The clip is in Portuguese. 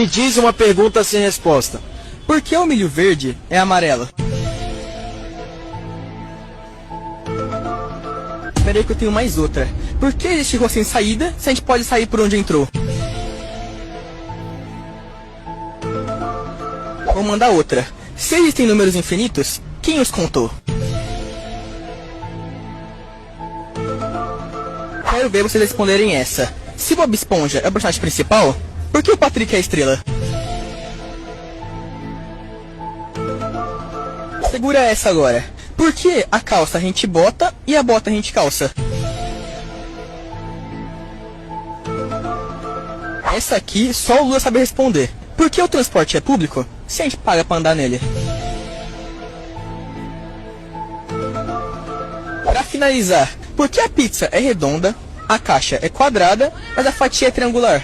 Me diz uma pergunta sem resposta. Por que o milho verde é amarelo? Peraí que eu tenho mais outra. Por que existe rua sem saída se a gente pode sair por onde entrou? Vou mandar outra. Se existem números infinitos, quem os contou? Quero ver vocês responderem essa. Se Bob Esponja é o personagem principal, por que o Patrick é a estrela? Segura essa agora. Por que a calça a gente bota e a bota a gente calça? Essa aqui só o Lula sabe responder. Por que o transporte é público se a gente paga pra andar nele? Pra finalizar, por que a pizza é redonda, a caixa é quadrada, mas a fatia é triangular?